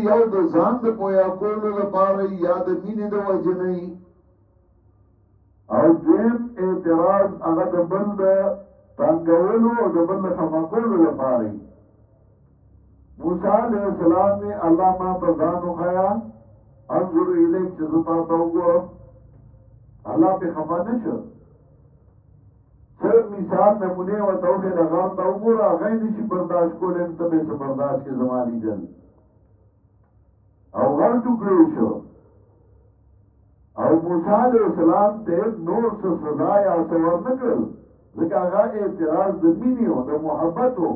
یو د ځان د پویا کولو لپاره یا د مینې د وجې نه وي، او دویم اعتراض هغه د بل د تنګولو او د بل د خفه کولو لپاره وي. موسی علیه السلام وی الله ما ته ځان وښیه، انظر الیک چې زه تا ته وګورم. الله پې خفه نه شو، صرف مثال نمونې ورته وښېده، غر ته وګوره هغه یې نشي برداشت کولی، نو ته به یې څه برداشت کړې زما لیدل. او غر ټوکړی شو، او موسی علیه السلام ته نور څه سزا یا څه ورنه کړل، ځکه هغه اعتراض د مینې و، د محبت و.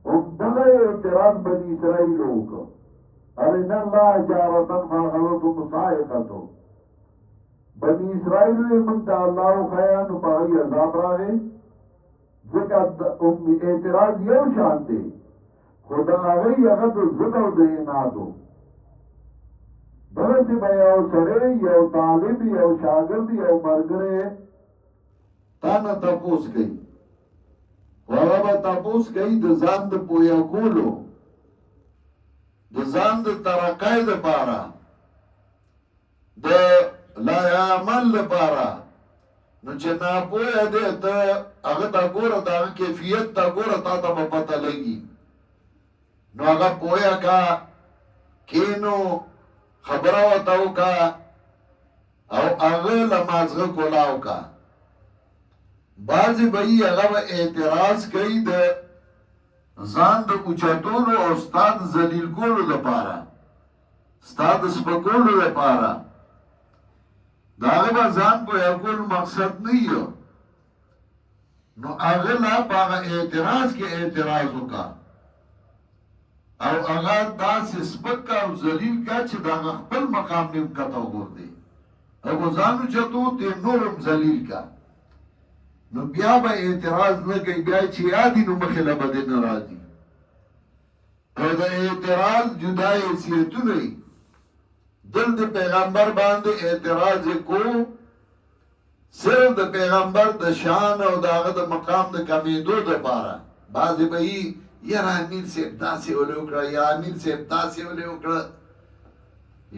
همدغه اعتراض بني اسرائیل وکړ، ارنا الله جارة فاخذتهم الصاعقة. بني اسرائیل وی موږ ته الله وښیه، نو په هغوی عذاب راغی، ځکه اعتراض یو شان دی، خو د هغوی هغه د ضد او د اناد و. دغسې به یو سړی، یو طالب، یو شاګرد، یو ملګری تا نه تپوس کوي، خو هغه به تپوس کوي د ځان د پویا کولو، د ځان د ترقۍ دپاره، د لا عمل لپاره. نو چې ناپوهه دی ته هغه ته ګوره، د هغه کیفیت ته ګوره، تا ته به پته لګي. نو هغه پوهه کا، کینو خبره ورته وکړه، او هغه له مازغه کولاو کا. بعضې به یي هغه به اعتراض کوي د ځان د اوچتولو او ستا د ذلیل کولو لپاره، ستا د سپکولو لپاره. د هغه به ځان پوهه کولو مقصد نه وي، نو هغه لا په هغه اعتراض کې اعتراض وکړه، او هغه داسې سپک کا او ذلیل کا چې د هغه خپل مقام نه ښکته وغورځي، هغه ځان اوچتو ته نور هم ذلیل کا. نو بیا به اعتراض نه کوي، بیا چې یادي نو مخې له به دې نه راځي. او د اعتراض جدا حیثیتونه وي. دل د پیغمبر باندې اعتراض کو، صرف د پیغمبر د شان او د هغه د مقام د کمیدو دپاره. بعضې به یي یاره امیر صاحب داسې ولې وکړه، یا امیر صاحب داسې ولې وکړه.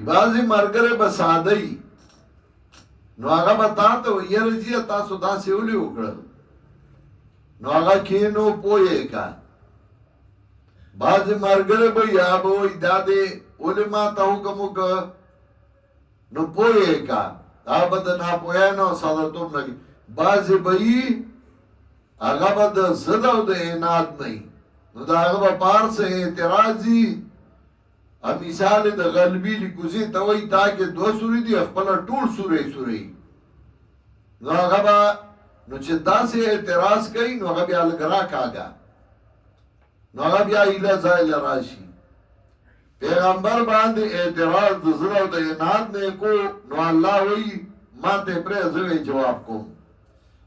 بعضې ملګری به ساده وي، نو هغه به تا ته وایي یاره جیه تاسو داسې ولې وکړل، نو هغه کښېنو پوه کا. بعضې ملګری به یا به وایي دا دې ولې ما ته حکم وکړه، نو پوه کا. هغه به د ناپوهانو او سادهتوب نه وي. بعضې به یي هغه به د ضد او د اناد نه وي، نو د هغه به په هر څه اعتراض وي. مثال د غلبي لیکوزي ته وایي تا کې دوه سوري دي، خپله ټول سوری سوری. نو هغه به نو چې داسې اعتراض کوي، نو هغه بیا لږ راکاږه، نو هغه بیا ایله ځای له راشي. پیغمبر باندې اعتراض د زړه او د اناد نه کو، نو الله وایي ما ته پرې زه جواب کوم.